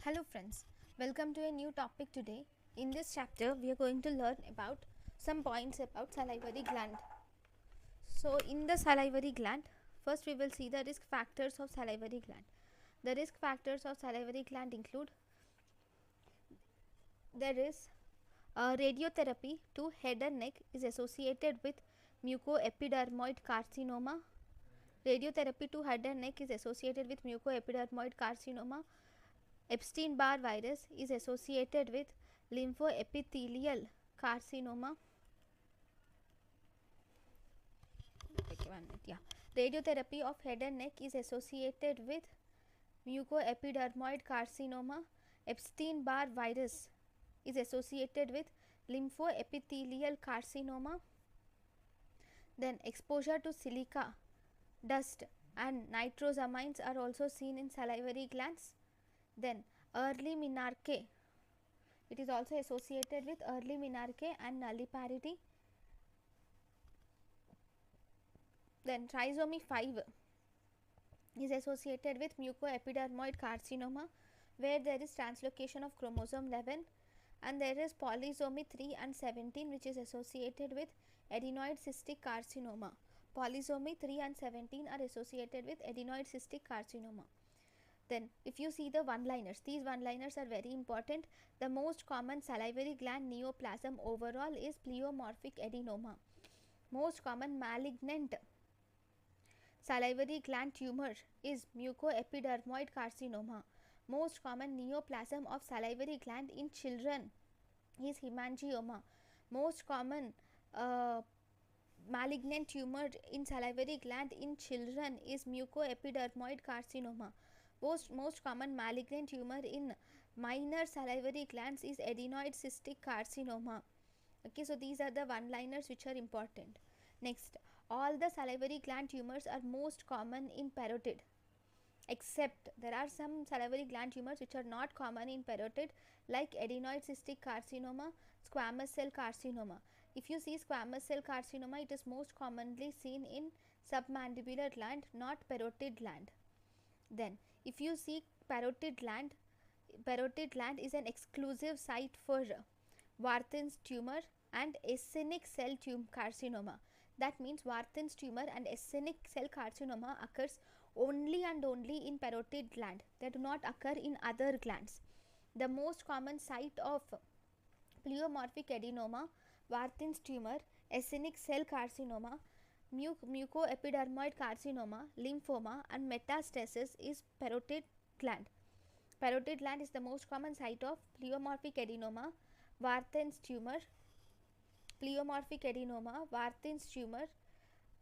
Hello friends, welcome to a new topic today. In this chapter, we are going to learn about some points about salivary gland. So, in the salivary gland, first we will see the risk factors of salivary gland. The risk factors of salivary gland include there is radiotherapy to head and neck is associated with mucoepidermoid carcinoma. Radiotherapy to head and neck is associated with mucoepidermoid carcinoma. Epstein-Barr virus is associated with lymphoepithelial carcinoma. Radiotherapy of head and neck is associated with mucoepidermoid carcinoma. Epstein-Barr virus is associated with lymphoepithelial carcinoma. Then exposure to silica, dust and nitrosamines are also seen in salivary glands. Then early menarche, it is also associated with early menarche and nulliparity. Then trisomy 5 is associated with mucoepidermoid carcinoma, where there is translocation of chromosome 11, and there is polysomy 3 and 17 which is associated with adenoid cystic carcinoma. Polysomy 3 and 17 are associated with adenoid cystic carcinoma. Then if you see the one-liners, these one-liners are very important. The most common salivary gland neoplasm overall is pleomorphic adenoma. Most common malignant salivary gland tumor is mucoepidermoid carcinoma. Most common neoplasm of salivary gland in children is hemangioma. Most common malignant tumor in salivary gland in children is mucoepidermoid carcinoma. Most common malignant tumor in minor salivary glands is adenoid cystic carcinoma. Okay, so these are the one-liners which are important. Next, all the salivary gland tumors are most common in parotid, except there are some salivary gland tumors which are not common in parotid, like adenoid cystic carcinoma, squamous cell carcinoma. If you see squamous cell carcinoma, it is most commonly seen in submandibular gland, not parotid gland. Then if you see parotid gland is an exclusive site for Warthin's tumor and acidic cell carcinoma. That means Warthin's tumor and acidic cell carcinoma occurs only and only in parotid gland. They do not occur in other glands. The most common site of pleomorphic adenoma, Warthin's tumor, acidic cell carcinoma, mucoepidermoid carcinoma, lymphoma and metastasis is parotid gland. Parotid gland is the most common site of pleomorphic adenoma, Warthin's tumor,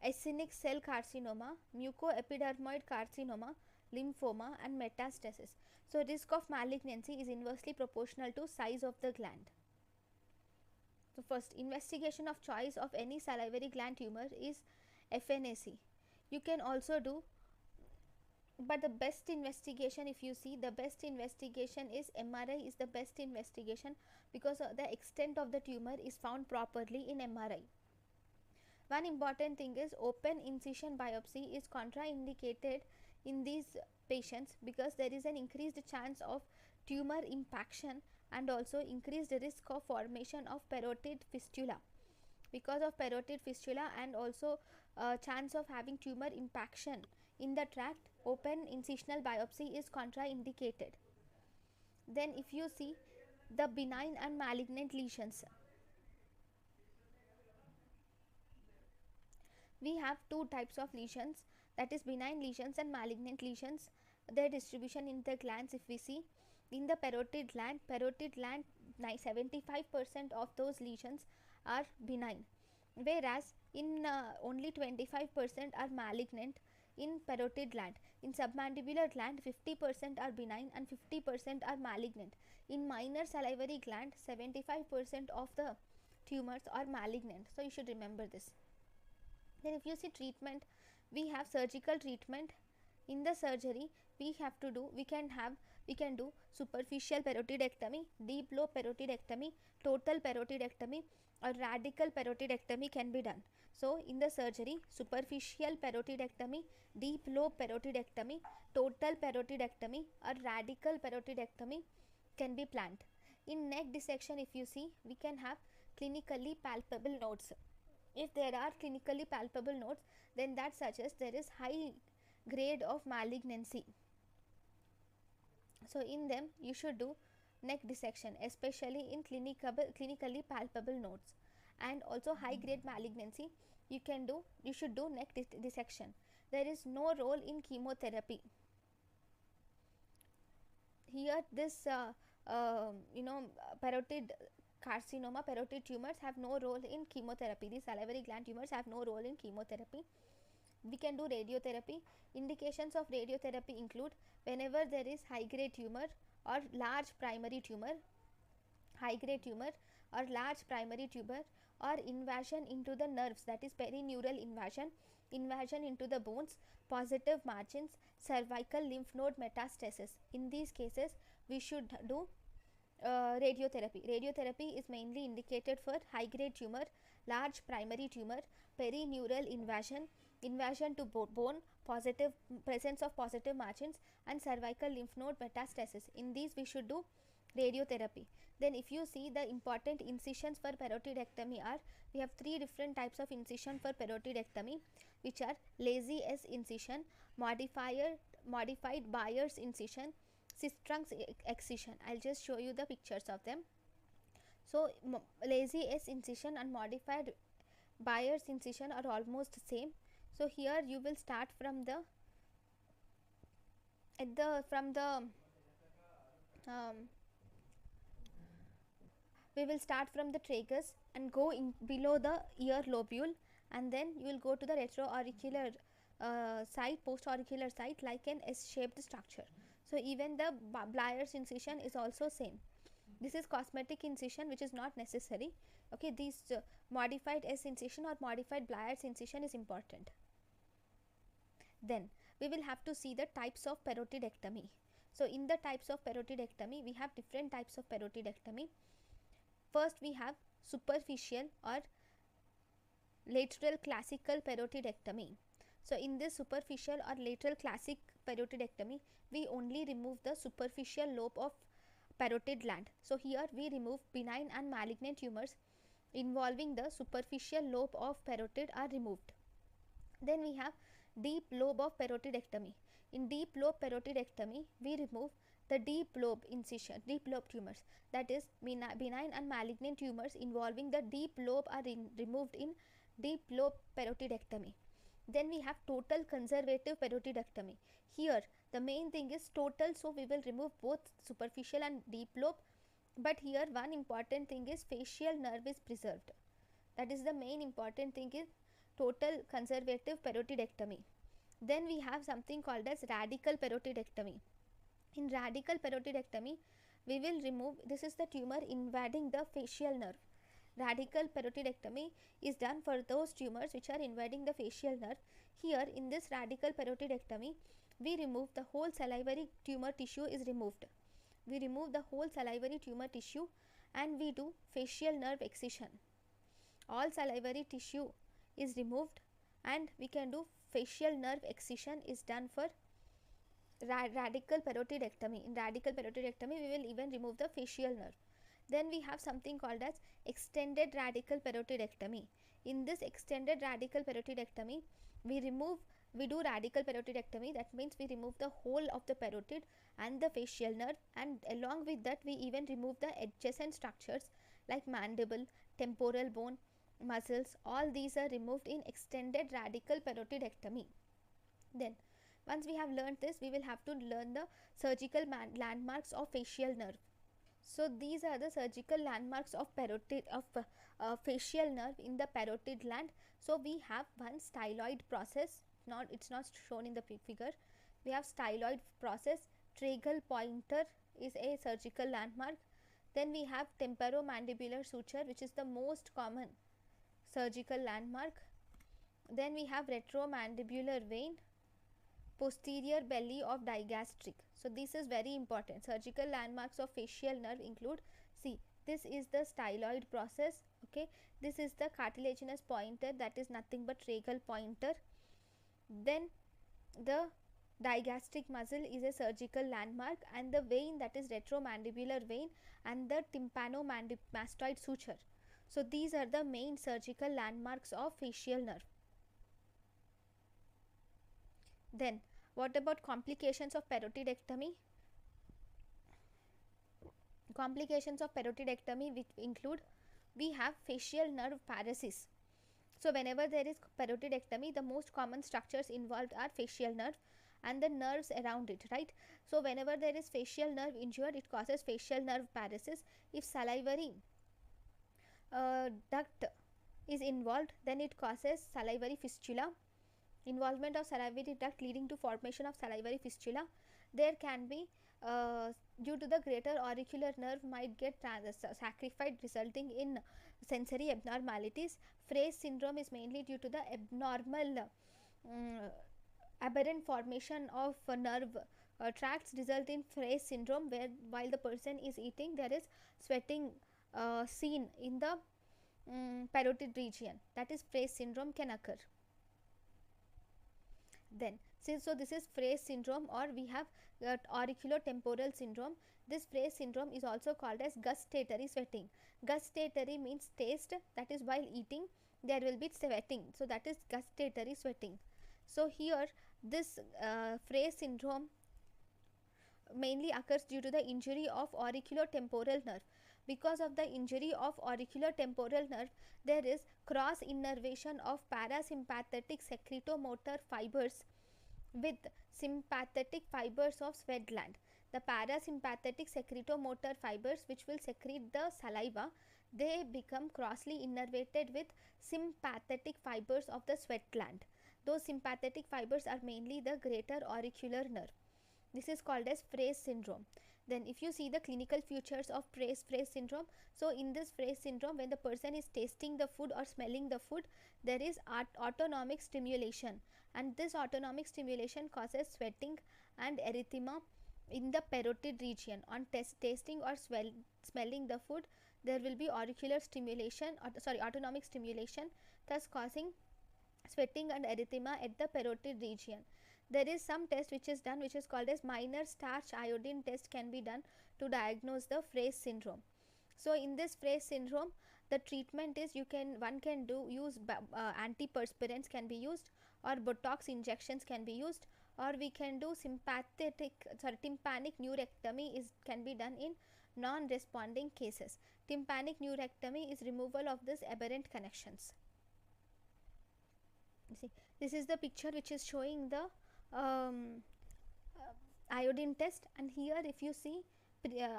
acidic cell carcinoma, mucoepidermoid carcinoma, lymphoma and metastasis. So risk of malignancy is inversely proportional to size of the gland. So first, investigation of choice of any salivary gland tumor is FNAC. You can also do, but the best investigation, if you see, the best investigation is MRI is the best investigation, because the extent of the tumor is found properly in MRI. One important thing is open incision biopsy is contraindicated in these patients because there is an increased chance of tumor impaction and also increased risk of formation of parotid fistula. Because of parotid fistula and also chance of having tumor impaction in the tract, open incisional biopsy is contraindicated. Then if you see the benign and malignant lesions, we have two types of lesions, that is benign lesions and malignant lesions. Their distribution in the glands, if we see in the parotid gland 75% of those lesions are benign, whereas in only 25% are malignant in parotid gland. In submandibular gland 50% are benign and 50% are malignant. In minor salivary gland 75% of the tumors are malignant. So you should remember this. Then if you see treatment, we have surgical treatment. In the surgery we can have We can do superficial parotidectomy, deep lobe parotidectomy, total parotidectomy, or radical parotidectomy can be done. So in the surgery, superficial parotidectomy, deep lobe parotidectomy, total parotidectomy, or radical parotidectomy can be planned. In neck dissection, if you see, we can have clinically palpable nodes. If there are clinically palpable nodes, then that suggests there is high grade of malignancy. So in them you should do neck dissection, especially in clinically palpable nodes. And also high grade malignancy, you should do neck dissection. There is no role in chemotherapy. Here this parotid carcinoma, parotid tumors have no role in chemotherapy. These salivary gland tumors have no role in chemotherapy. We can do radiotherapy. Indications of radiotherapy include whenever there is high grade tumor or large primary tumor, high grade tumor or large primary tumor, or invasion into the nerves, that is perineural invasion into the bones, positive margins, cervical lymph node metastasis. In these cases we should do radiotherapy. Radiotherapy is mainly indicated for high grade tumor, large primary tumor, perineural invasion to bone, presence of positive margins, and cervical lymph node metastasis. In these we should do radiotherapy. Then if you see, the important incisions for parotidectomy are, we have three different types of incision for parotidectomy, which are lazy S incision, modified Bayer's incision, Sistrung's excision. I'll just show you the pictures of them. So lazy S incision and modified Bayer's incision are almost same. So here you will start from the we will start from the tragus and go in below the ear lobule, and then you will go to the retroauricular site, post-auricular site, like an S-shaped structure. So even the Bayer's incision is also same. This is cosmetic incision, which is not necessary. Okay, this modified S incision or modified Bayer's incision is important. Then we will have to see the types of parotidectomy. So in the types of parotidectomy, we have different types of parotidectomy. First we have superficial or lateral classical parotidectomy. So in this superficial or lateral classic parotidectomy, we only remove the superficial lobe of parotid gland. So here we remove benign and malignant tumors involving the superficial lobe of parotid are removed. Then we have deep lobe of parotidectomy. In deep lobe parotidectomy, we remove the deep lobe incision, deep lobe tumors, that is benign and malignant tumors involving the deep lobe are removed in deep lobe parotidectomy. Then we have total conservative parotidectomy. Here the main thing is total, so we will remove both superficial and deep lobe, but here one important thing is facial nerve is preserved. That is the main important thing, is total conservative parotidectomy. Then we have something called as radical parotidectomy. In radical parotidectomy, we will remove, this is the tumor invading the facial nerve. Radical parotidectomy is done for those tumors which are invading the facial nerve. Here in this radical parotidectomy, we remove the whole salivary tumor tissue is removed. We remove the whole salivary tumor tissue and we do facial nerve excision. All salivary tissue is removed and we can do facial nerve excision is done for radical parotidectomy. In radical parotidectomy, we will even remove the facial nerve. Then we have something called as extended radical parotidectomy. In this extended radical parotidectomy, we do radical parotidectomy. That means we remove the whole of the parotid and the facial nerve, and along with that we even remove the adjacent structures like mandible, temporal bone, muscles. All these are removed in extended radical parotidectomy. Then once we have learned this, we will have to learn the surgical landmarks of facial nerve. So these are the surgical landmarks of facial nerve in the parotid gland. So we have one styloid process. It's not shown in the figure. We have styloid process. Tragal pointer is a surgical landmark. Then we have temporomandibular suture, which is the most common surgical landmark. Then we have retromandibular vein, posterior belly of digastric. So this is very important. Surgical landmarks of facial nerve include, see, this is the styloid process, okay, this is the cartilaginous pointer, that is nothing but tragal pointer. Then the digastric muscle is a surgical landmark, and the vein, that is retromandibular vein, and the tympanomastoid suture. So these are the main surgical landmarks of facial nerve. Then what about complications of parotidectomy? Complications of parotidectomy which include, we have facial nerve paresis. So whenever there is parotidectomy, the most common structures involved are facial nerve and the nerves around it, right? So whenever there is facial nerve injured, it causes facial nerve paresis. If salivary duct is involved, then it causes salivary fistula. Involvement of salivary duct leading to formation of salivary fistula. There can be due to the greater auricular nerve might get sacrificed, resulting in sensory abnormalities. Fraze syndrome is mainly due to the abnormal aberrant formation of nerve tracts, result in Fraze syndrome, where while the person is eating, there is sweating seen in the parotid region, that is Fraze syndrome can occur. Then so this is Fraze syndrome, or we have auriculotemporal syndrome. This Fraze syndrome is also called as gustatory sweating. Gustatory means taste, that is while eating there will be sweating, so that is gustatory sweating. So here this Fraze syndrome mainly occurs due to the injury of auriculotemporal nerve. Because of the injury of auriculotemporal nerve, there is cross innervation of parasympathetic secretomotor fibers with sympathetic fibers of sweat gland. The parasympathetic secretomotor fibers, which will secrete the saliva, they become crossly innervated with sympathetic fibers of the sweat gland. Those sympathetic fibers are mainly the greater auricular nerve. This is called as Fraze syndrome. Then if you see the clinical features of Fraze syndrome, so in this Fraze syndrome, when the person is tasting the food or smelling the food, there is autonomic stimulation, and this autonomic stimulation causes sweating and erythema in the parotid region. On tasting or smelling the food, there will be auricular stimulation, autonomic stimulation, thus causing sweating and erythema at the parotid region. There is some test which is done, which is called as minor starch iodine test, can be done to diagnose the Fraze syndrome. So in this Fraze syndrome, the treatment is one can use antiperspirants can be used, or Botox injections can be used, or we can do tympanic neurectomy can be done in non-responding cases. Tympanic neurectomy is removal of this aberrant connections. See, this is the picture which is showing the iodine test, and here if you see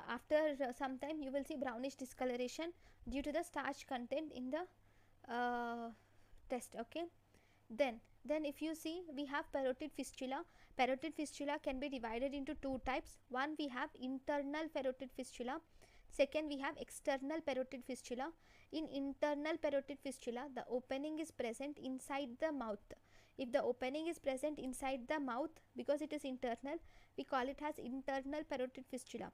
after some time you will see brownish discoloration due to the starch content in the test. Okay, then if you see, we have parotid fistula. Parotid fistula can be divided into two types. One, we have internal parotid fistula. Second, we have external parotid fistula. In internal parotid fistula, the opening is present inside the mouth. If the opening is present inside the mouth, because it is internal, we call it as internal parotid fistula.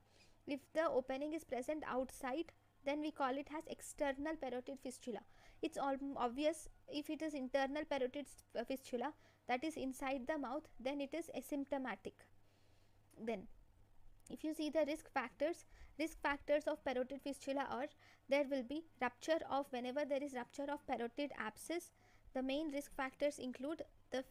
If the opening is present outside, then we call it as external parotid fistula. It's obvious, if it is internal parotid fistula, that is inside the mouth, then it is asymptomatic. Then if you see the risk factors of parotid fistula are, there will be rupture of, whenever there is rupture of parotid abscess, the main risk factors include, the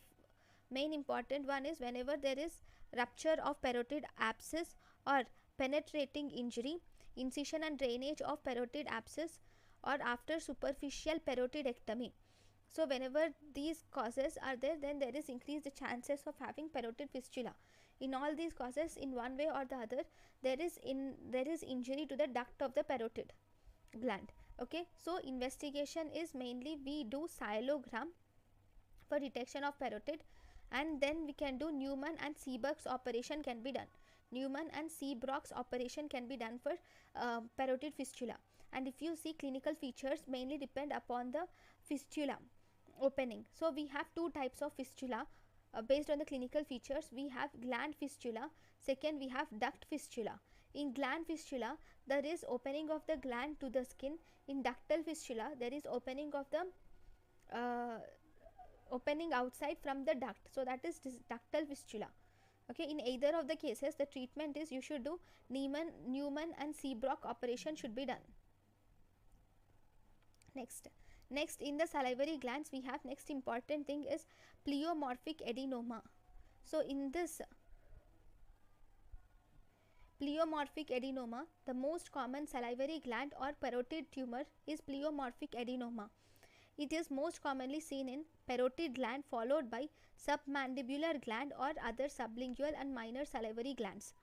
main important one is whenever there is rupture of parotid abscess or penetrating injury, incision and drainage of parotid abscess, or after superficial parotidectomy. So whenever these causes are there, then there is increased chances of having parotid fistula. In all these causes, in one way or the other, there is injury to the duct of the parotid gland. Okay, so investigation is mainly we do scilogram for detection of parotid, and then we can do Newman and Seeberg's operation can be done. Newman and Seeberg's operation can be done for parotid fistula. And if you see, clinical features mainly depend upon the fistula opening. So we have two types of fistula. based on the clinical features, we have gland fistula. Second, we have duct fistula. In gland fistula, there is opening of the gland to the skin. In ductal fistula, there is opening of the opening outside from the duct. So that is ductal fistula. Okay, in either of the cases, the treatment is you should do Newman and Seabrook operation should be done. Next in the salivary glands, we have next important thing is pleomorphic adenoma. So in this pleomorphic adenoma, the most common salivary gland or parotid tumor is pleomorphic adenoma. It is most commonly seen in parotid gland followed by submandibular gland or other sublingual and minor salivary glands.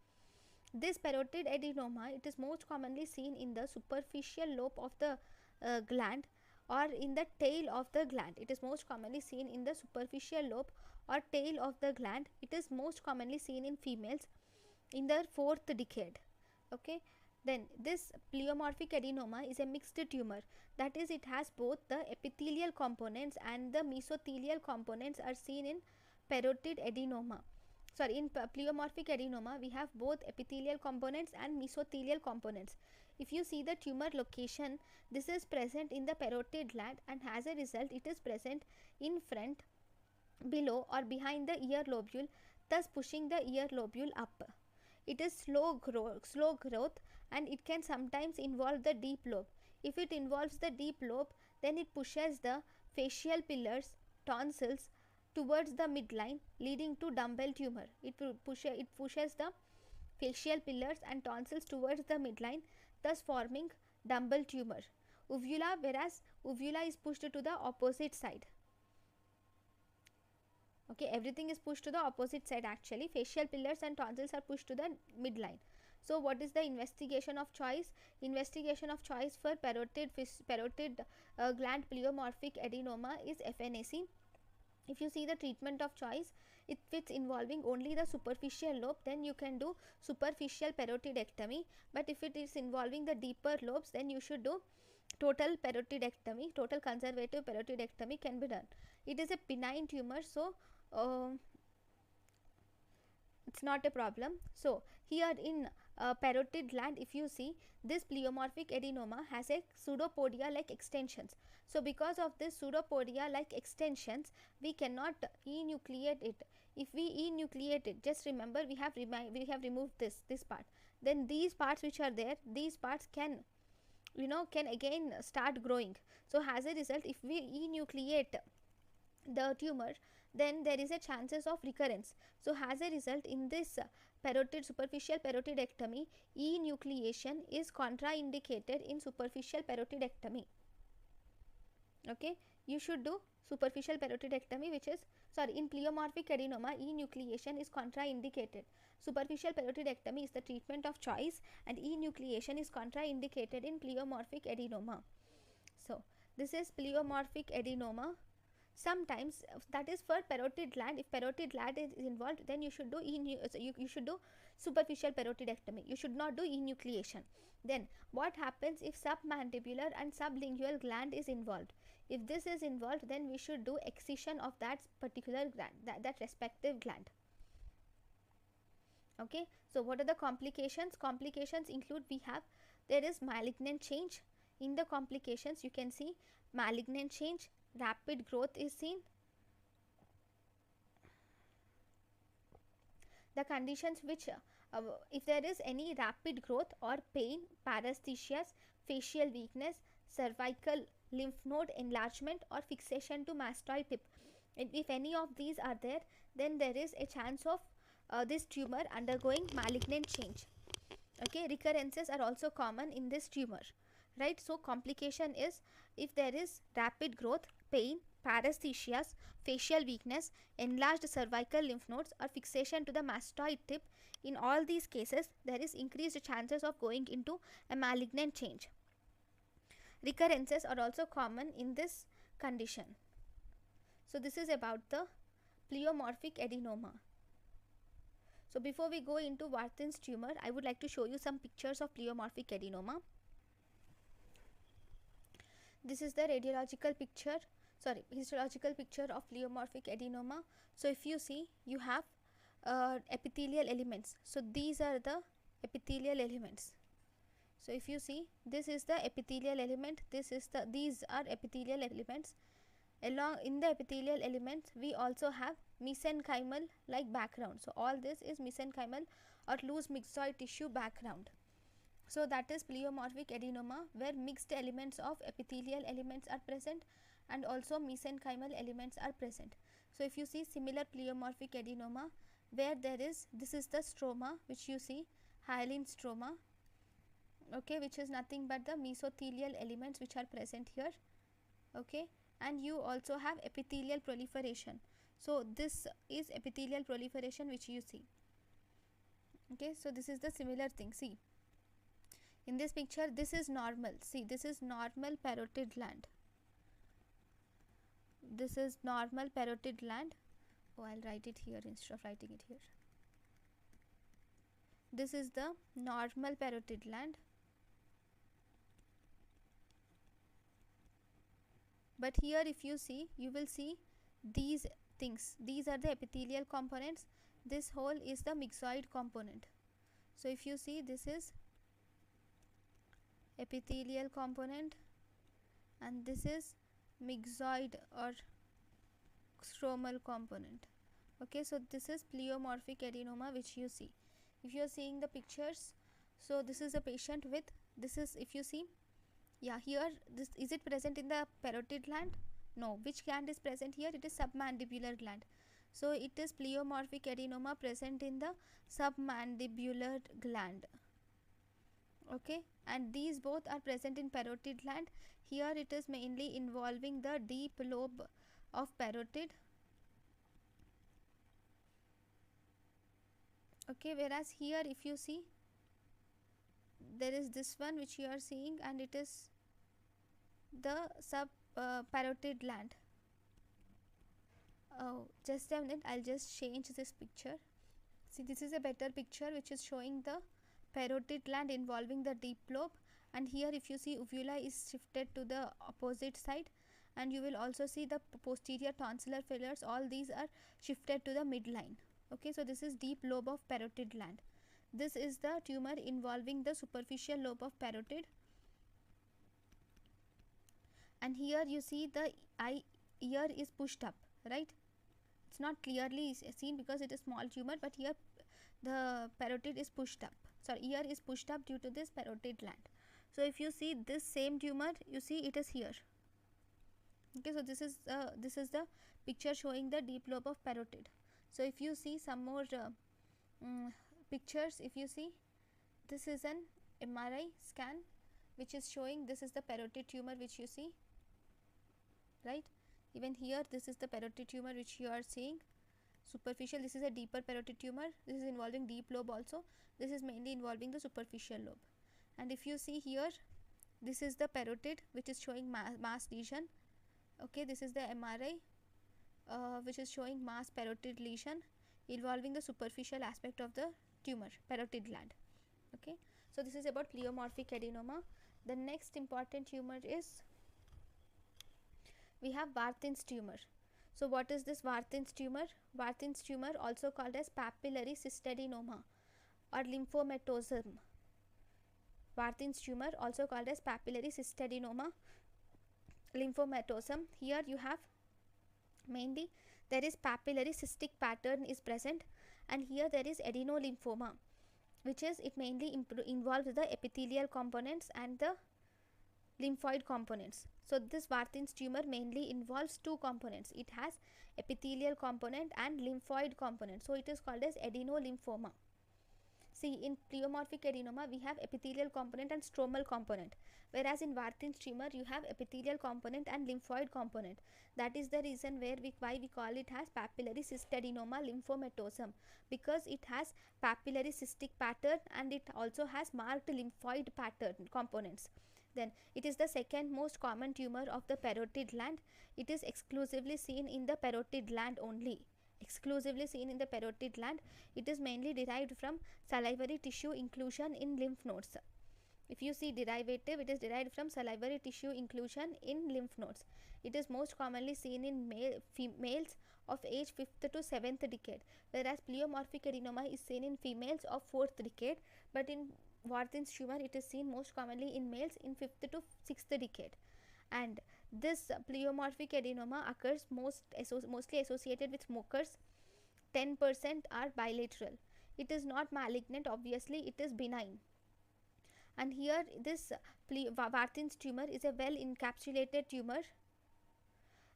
This parotid adenoma, it is most commonly seen in the superficial lobe of the gland or in the tail of the gland. It is most commonly seen in the superficial lobe or tail of the gland. It is most commonly seen in females in the 4th decade. Okay, then this pleomorphic adenoma is a mixed tumor, that is, it has both the epithelial components and the mesothelial components are seen in parotid adenoma. Sorry, in pleomorphic adenoma, we have both epithelial components and mesothelial components. If you see the tumor location, this is present in the parotid gland, and as a result, it is present in front, below, or behind the ear lobule, thus pushing the ear lobule up. It is slow growth, and it can sometimes involve the deep lobe. If it involves the deep lobe, then it pushes the facial pillars, tonsils towards the midline, leading to dumbbell tumor. It pushes the facial pillars and tonsils towards the midline, thus forming dumbbell tumor. Uvula, whereas uvula is pushed to the opposite side. Okay, everything is pushed to the opposite side actually. Facial pillars and tonsils are pushed to the midline. So what is the investigation of choice? Investigation of choice for parotid gland pleomorphic adenoma is FNAC. If you see the treatment of choice, if it's involving only the superficial lobe, then you can do superficial parotidectomy. But if it is involving the deeper lobes, then you should do total parotidectomy. Total conservative parotidectomy can be done. It is a benign tumor, so it's not a problem. So here in parotid gland, if you see, this pleomorphic adenoma has a pseudopodia like extensions. So because of this pseudopodia like extensions, we cannot enucleate it. If we enucleate it, just remember we have removed this part. Then these parts which are there, these parts can again start growing. So as a result, if we enucleate the tumor, then there is a chances of recurrence. So as a result, in this superficial parotidectomy, enucleation is contraindicated in superficial parotidectomy. Okay, you should do superficial parotidectomy, which is, sorry, in pleomorphic adenoma, enucleation is contraindicated. Superficial parotidectomy is the treatment of choice, and enucleation is contraindicated in pleomorphic adenoma. So this is pleomorphic adenoma. Sometimes that is for parotid gland. If parotid gland is involved, then you should do you should do superficial parotidectomy. You should not do enucleation. Then what happens if submandibular and sublingual gland is involved? If this is involved, then we should do excision of that particular gland, that respective gland. Okay, so what are the complications? Complications include, there is malignant change. In the complications, you can see malignant change, rapid growth is seen. The conditions which if there is any rapid growth or pain, paresthesias, facial weakness, cervical lymph node enlargement or fixation to mastoid tip, if any of these are there, then there is a chance of this tumor undergoing malignant change. Okay, recurrences are also common in this tumor, right? So complication is if there is rapid growth, pain, paresthesias, facial weakness, enlarged cervical lymph nodes or fixation to the mastoid tip. In all these cases, there is increased chances of going into a malignant change. Recurrences are also common in this condition. So this is about the pleomorphic adenoma. So before we go into Warthin's tumor, I would like to show you some pictures of pleomorphic adenoma. This is the radiological picture. histological picture of pleomorphic adenoma. So if you see, you have epithelial elements. So these are the epithelial elements. So if you see, this is the epithelial element, these are epithelial elements. Along in the epithelial elements, we also have mesenchymal like background. So all this is mesenchymal or loose myxoid tissue background. So that is pleomorphic adenoma, where mixed elements of epithelial elements are present and also mesenchymal elements are present. So if you see similar pleomorphic adenoma, where this is the stroma, which you see, hyaline stroma, okay, which is nothing but the mesothelial elements which are present here, okay, and you also have epithelial proliferation. So this is epithelial proliferation which you see, okay. So this is the similar thing. See, in this picture, this is normal. See, this is normal parotid gland. This is normal parotid gland. Oh, I'll write it here instead of writing it here. This is the normal parotid gland. But here if you see, you will see these things. These are the epithelial components. This whole is the myxoid component. So if you see, this is epithelial component and this is myxoid or stromal component, okay. So this is pleomorphic adenoma which you see. If you are seeing the pictures, so this is a patient with, this is, if you see, yeah, here, this is it present in the parotid gland? No. Which gland is present here? It is submandibular gland. So it is pleomorphic adenoma present in the submandibular gland, okay, and these both are present in parotid gland. Here it is mainly involving the deep lobe of parotid, okay, whereas here if you see, there is this one which you are seeing and it is the parotid gland. Oh, just a minute, I'll just change this picture. See, this is a better picture which is showing the parotid gland involving the deep lobe, and here if you see, uvula is shifted to the opposite side, and you will also see the posterior tonsillar fillers, all these are shifted to the midline, okay. So this is deep lobe of parotid gland. This is the tumor involving the superficial lobe of parotid, and here you see the ear is pushed up, right? It's not clearly seen because it is small tumor, but here the parotid is pushed up. Sorry, ear is pushed up due to this parotid gland. So if you see this same tumor, you see it is here, okay. So this is the picture showing the deep lobe of parotid. So if you see some more pictures, if you see, this is an MRI scan which is showing, this is the parotid tumor which you see, right? Even here, this is the parotid tumor which you are seeing, superficial. This is a deeper parotid tumor. This is involving deep lobe also. This is mainly involving the superficial lobe. And if you see here, this is the parotid which is showing mass lesion, okay. This is the MRI which is showing mass parotid lesion involving the superficial aspect of the tumor, parotid gland, okay. So this is about pleomorphic adenoma. The next important tumor is, we have Warthin's tumor. So what is this Warthin's tumor? Warthin's tumor, also called as papillary cystadenoma or lymphomatosum. Warthin's tumor, also called as papillary cystadenoma, lymphomatosum. Here you have mainly there is papillary cystic pattern is present, and here there is adenolymphoma, which is, it mainly involves the epithelial components and the lymphoid components. So this Warthin's tumor mainly involves two components. It has epithelial component and lymphoid component. So it is called as adenolymphoma. See, in pleomorphic adenoma, we have epithelial component and stromal component, whereas in Warthin's tumor, you have epithelial component and lymphoid component. That is the reason why we call it as papillary cystadenoma lymphomatosum, because it has papillary cystic pattern and it also has marked lymphoid pattern components. Then it is the second most common tumor of the parotid gland. It is exclusively seen in the parotid gland only. Exclusively seen in the parotid gland. It is mainly derived from salivary tissue inclusion in lymph nodes. If you see derivative, it is derived from salivary tissue inclusion in lymph nodes. It is most commonly seen in females of age 5th to 7th decade, whereas pleomorphic adenoma is seen in females of 4th decade, but in Warthin's tumor it is seen most commonly in males in 5th to 6th decade. And this pleomorphic adenoma occurs mostly associated with smokers. 10% are bilateral. It is not malignant, obviously, it is benign. And here this Warthin's tumor is a well encapsulated tumor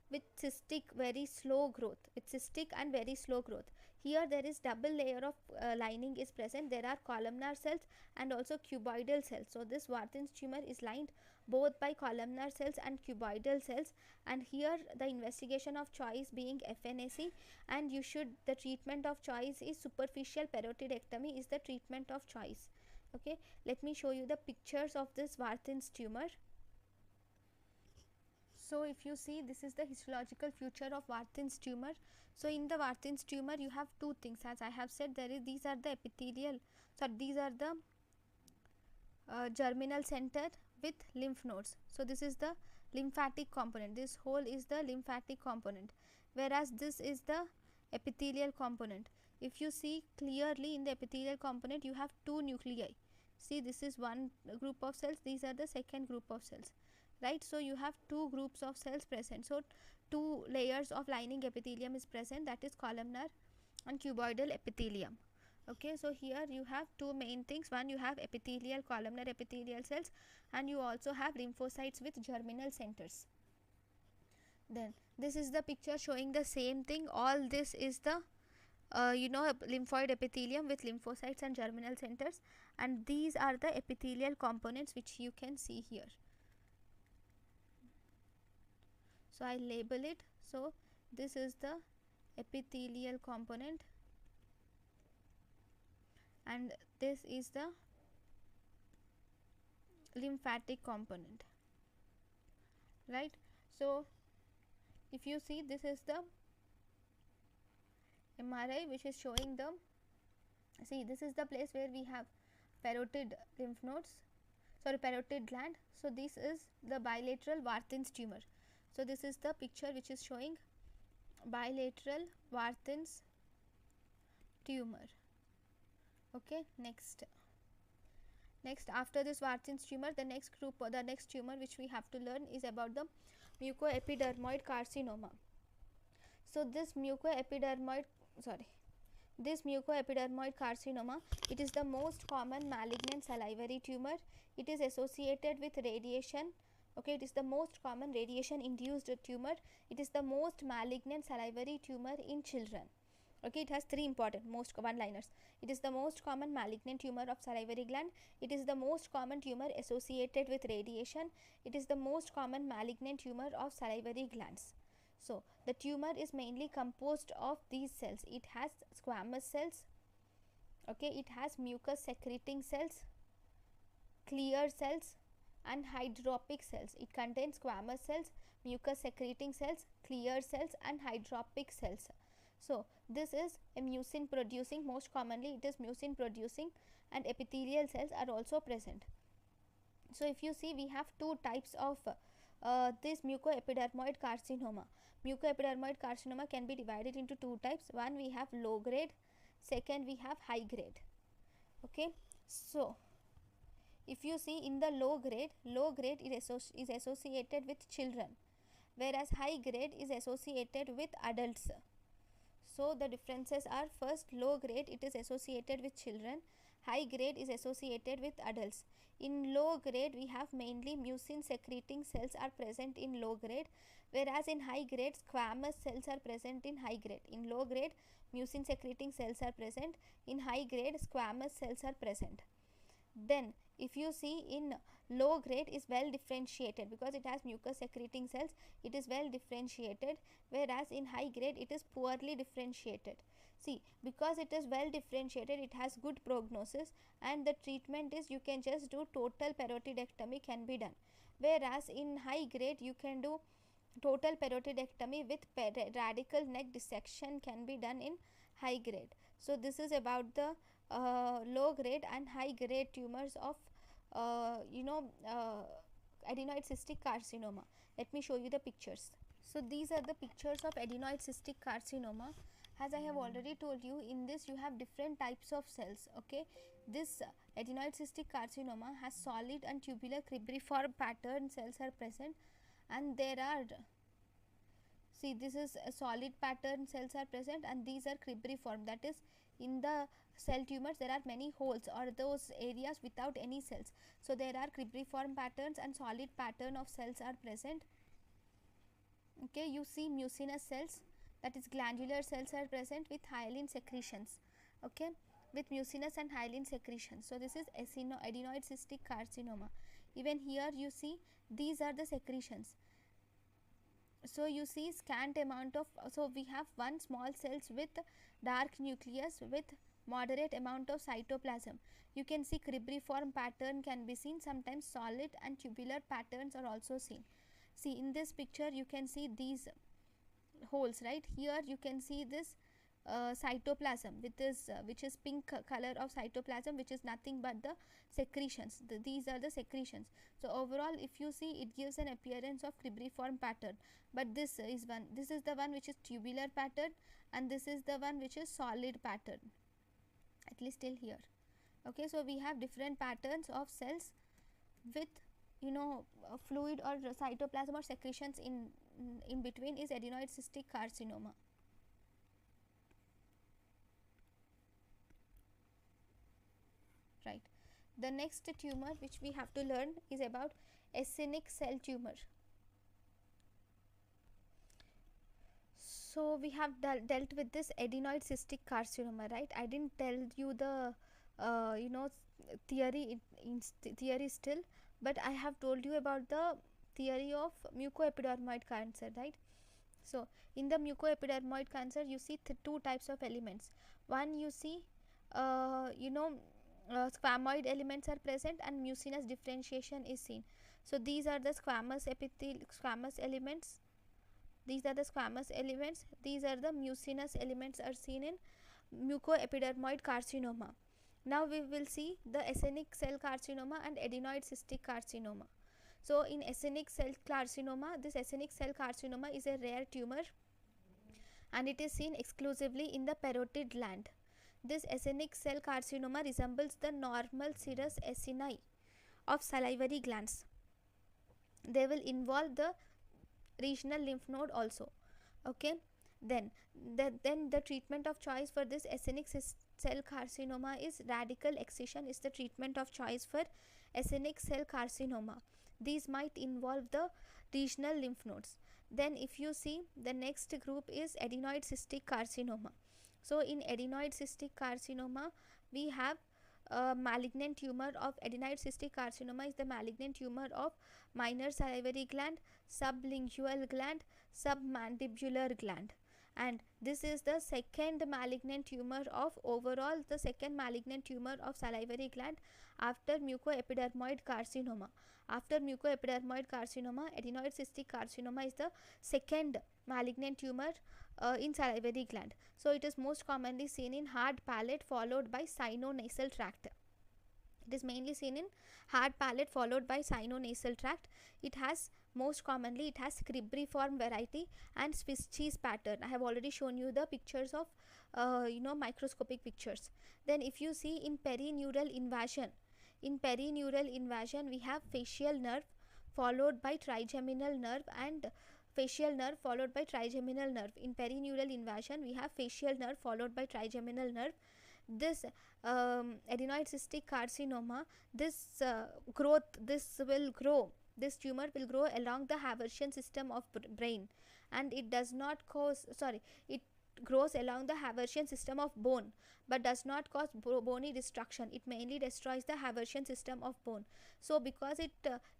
with cystic and very slow growth. Here there is double layer of lining is present. There are columnar cells and also cuboidal cells. So this Warthin's tumor is lined both by columnar cells and cuboidal cells, and here the investigation of choice being FNAC, and the treatment of choice is superficial parotidectomy is the treatment of choice. Okay, let me show you the pictures of this Warthin's tumor. So if you see, this is the histological feature of Warthin's tumor. So in the Warthin's tumor you have two things, as I have said. These are the epithelial, these are the germinal center with lymph nodes. So this is the lymphatic component. This whole is the lymphatic component, whereas this is the epithelial component. If you see clearly, in the epithelial component you have two nuclei. See, this is one group of cells, these are the second group of cells, right? So you have two groups of cells present. So two layers of lining epithelium is present, that is columnar and cuboidal epithelium. Okay, so here you have two main things. One, you have epithelial, columnar epithelial cells, and you also have lymphocytes with germinal centers. Then this is the picture showing the same thing. All this is the lymphoid epithelium with lymphocytes and germinal centers, and these are the epithelial components which you can see here. So I label it. So this is the epithelial component and this is the lymphatic component, right? So if you see, this is the MRI which is showing the, see, this is the place where we have parotid gland. So this is the bilateral Warthin's tumor. So this is the picture which is showing bilateral Warthin's tumor. Okay, next after this Warthin's tumor, the next tumor which we have to learn is about the mucoepidermoid carcinoma. So this mucoepidermoid carcinoma, it is the most common malignant salivary tumor. It is associated with radiation. Okay, it is the most common radiation induced tumor. It is the most malignant salivary tumor in children. Okay, it has three important one-liners. It is the most common malignant tumor of salivary gland. It is the most common tumor associated with radiation. It is the most common malignant tumor of salivary glands. So the tumor is mainly composed of these cells. It has squamous cells. Okay, it has mucus secreting cells, clear cells and hydropic cells. It contains squamous cells, mucus secreting cells, clear cells and hydropic cells. So this is a mucin producing, most commonly it is mucin producing, and epithelial cells are also present. So if you see, we have two types of this mucoepidermoid carcinoma. Mucoepidermoid carcinoma can be divided into two types. One, we have low grade, second we have high grade. Okay, so if you see, in the low grade is associated with children, whereas high grade is associated with adults. So the differences are, first, low grade it is associated with children, high grade is associated with adults. In low grade we have mainly mucin secreting cells are present in low grade, whereas in high grade squamous cells are present in high grade. In low grade mucin secreting cells are present, in high grade squamous cells are present. Then if you see, in low grade is well differentiated because it has mucus secreting cells, it is well differentiated, whereas in high grade it is poorly differentiated. See, because it is well differentiated, it has good prognosis, and the treatment is, you can just do total parotidectomy can be done, whereas in high grade you can do total parotidectomy with radical neck dissection can be done in high grade. So this is about the low grade and high grade tumors of adenoid cystic carcinoma. Let me show you the pictures. So these are the pictures of adenoid cystic carcinoma. As I have already told you, in this you have different types of cells. Okay, this adenoid cystic carcinoma has solid and tubular cribriform pattern cells are present, and there are, see, this is a solid pattern cells are present, and these are cribriform, that is, in the cell tumors there are many holes or those areas without any cells. So there are cribriform patterns and solid pattern of cells are present. Okay, you see mucinous cells, that is glandular cells are present with hyaline secretions. Okay, with mucinous and hyaline secretions. So this is adenoid cystic carcinoma. Even here you see these are the secretions. So you see scant amount of, so we have one small cells with dark nucleus with moderate amount of cytoplasm. You can see cribriform pattern can be seen, sometimes solid and tubular patterns are also seen. See, in this picture you can see these holes, right? Here you can see this cytoplasm with this which is pink color of cytoplasm, which is nothing but the secretions. These are the secretions. So overall if you see, it gives an appearance of cribriform pattern, but this is the one which is tubular pattern, and this is the one which is solid pattern, at least till here. Okay, so we have different patterns of cells with fluid or cytoplasm or secretions in between is adenoid cystic carcinoma. Right. The next tumor which we have to learn is about actinic cell tumor. So we have dealt with this adenoid cystic carcinoma, right? I didn't tell you the theory still, but I have told you about the theory of mucoepidermoid cancer, right? So in the mucoepidermoid cancer you see two types of elements. One, you see squamoid elements are present and mucinous differentiation is seen. So these are the squamous elements. These are the squamous elements. These are the mucinous elements are seen in mucoepidermoid carcinoma. Now we will see the actinic cell carcinoma and adenoid cystic carcinoma. So in actinic cell carcinoma, this actinic cell carcinoma is a rare tumor and it is seen exclusively in the parotid gland. This actinic cell carcinoma resembles the normal serous acini of salivary glands. They will involve the regional lymph node also. Okay, then the treatment of choice for this actinic cell carcinoma is radical excision is the treatment of choice for actinic cell carcinoma. These might involve the regional lymph nodes. Then if you see, the next group is adenoid cystic carcinoma. So in adenoid cystic carcinoma we have malignant tumor of adenoid cystic carcinoma is the malignant tumor of minor salivary gland, sublingual gland, submandibular gland, and this is the second malignant tumor of salivary gland after mucoepidermoid carcinoma. After mucoepidermoid carcinoma, adenoid cystic carcinoma is the second malignant tumor in salivary gland. So it is most commonly seen in hard palate followed by sinonasal tract. It is mainly seen in hard palate followed by sinonasal tract. It has cribriform variety and Swiss cheese pattern. I have already shown you the pictures of microscopic pictures. Then if you see in perineural invasion, we have facial nerve followed by trigeminal nerve and facial nerve followed by trigeminal nerve. In perineural invasion we have facial nerve followed by trigeminal nerve. This adenoid cystic carcinoma, this tumor will grow along the Haversian system of brain, and it grows along the Haversian system of bone but does not cause bony destruction. It mainly destroys the Haversian system of bone. So because it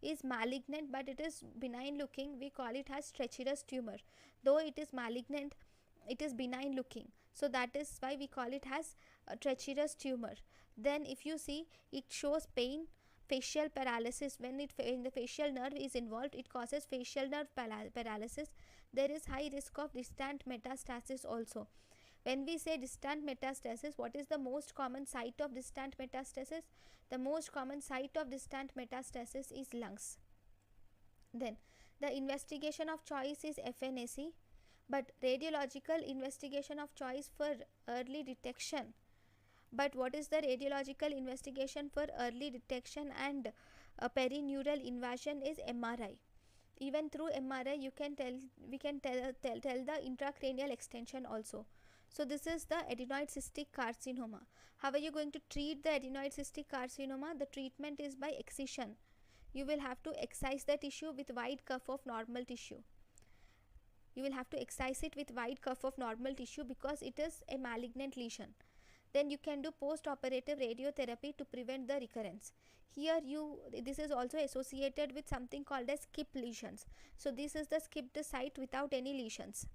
is malignant but it is benign looking, we call it as treacherous tumor. Though it is malignant, it is benign looking, so that is why we call it as a treacherous tumor. Then if you see, it shows pain, facial paralysis. When the facial nerve is involved, it causes facial nerve paralysis. There is high risk of distant metastasis also. When we say distant metastasis, what is the most common site of distant metastasis? The most common site of distant metastasis is lungs. Then the investigation of choice is FNAC, but radiological investigation of choice for early detection. But what is the radiological investigation for early detection and perineural invasion is MRI. Even through MRI we can tell the intracranial extension also. So this is the adenoid cystic carcinoma. How are you going to treat the adenoid cystic carcinoma? The treatment is by excision. You will have to excise the tissue with wide cuff of normal tissue. You will have to excise it with wide cuff of normal tissue because it is a malignant lesion. Then you can do post-operative radiotherapy to prevent the recurrence. Here this is also associated with something called as skip lesions. So this is the skipped site without any lesions.